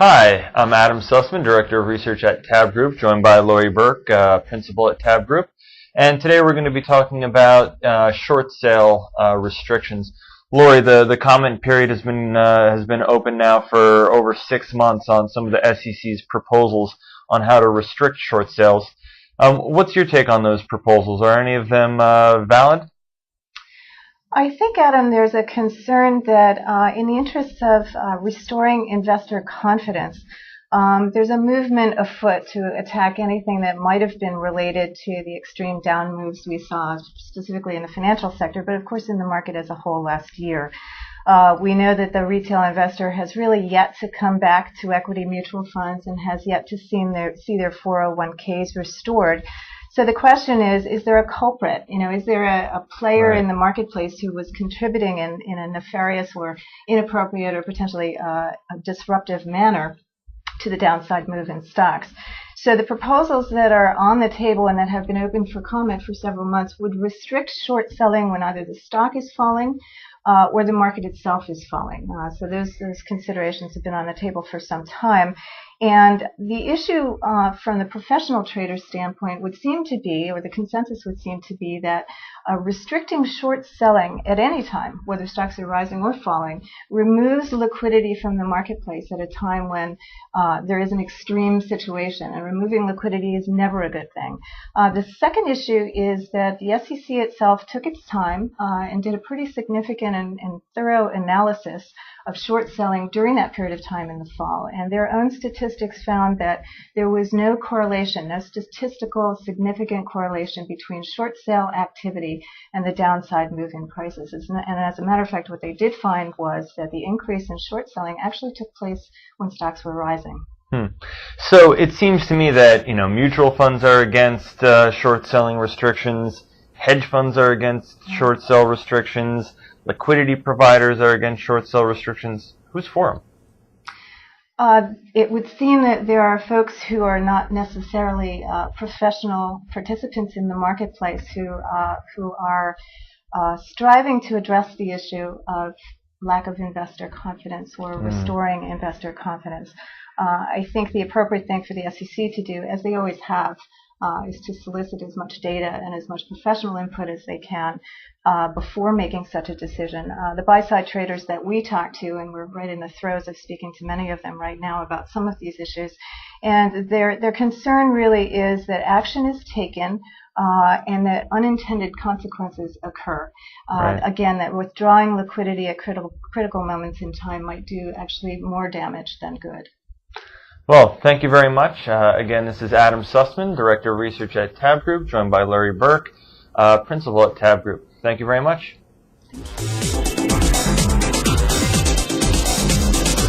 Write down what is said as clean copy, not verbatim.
Hi, I'm Adam Sussman, Director of Research at TABB Group, joined by Laurie Berke, Principal at TABB Group. And today we're going to be talking about short sale restrictions. Laurie, the comment period has been open now for over 6 months on some of the SEC's proposals on how to restrict short sales. What's your take on those proposals? Are any of them valid? I think, Adam, there's a concern that in the interests of restoring investor confidence, there's a movement afoot to attack anything that might have been related to the extreme down moves we saw, specifically in the financial sector, but of course in the market as a whole last year. We know that the retail investor has really yet to come back to equity mutual funds and has yet to see their 401ks restored. So the question is there a culprit? Is there a player in the marketplace who was contributing in a nefarious or inappropriate or potentially a disruptive manner to the downside move in stocks? So the proposals that are on the table and that have been open for comment for several months would restrict short selling when either the stock is falling or the market itself is falling. So those considerations have been on the table for some time. And the issue from the professional trader standpoint would seem to be, or the consensus would seem to be, that restricting short selling at any time, whether stocks are rising or falling, removes liquidity from the marketplace at a time when there is an extreme situation. And removing liquidity is never a good thing. The second issue is that the SEC itself took its time and did a pretty significant and thorough analysis of short selling during that period of time in the fall. And their own statistics found that there was no correlation, no statistical significant correlation between short sale activity and the downside move in prices. And as a matter of fact, what they did find was that the increase in short selling actually took place when stocks were rising. So it seems to me that mutual funds are against short selling restrictions, hedge funds are against short sell restrictions, liquidity providers are against short sell restrictions. Who's for them? It would seem that there are folks who are not necessarily professional participants in the marketplace who are striving to address the issue of lack of investor confidence or restoring investor confidence. I think the appropriate thing for the SEC to do, as they always have, is to solicit as much data and as much professional input as they can before making such a decision. The buy-side traders that we talk to, and we're right in the throes of speaking to many of them right now about some of these issues, and their concern really is that action is taken and that unintended consequences occur. Again, that withdrawing liquidity at critical moments in time might do actually more damage than good. Well, thank you very much. Again, this is Adam Sussman, Director of Research at TABB Group, joined by Laurie Berke, Principal at TABB Group. Thank you very much.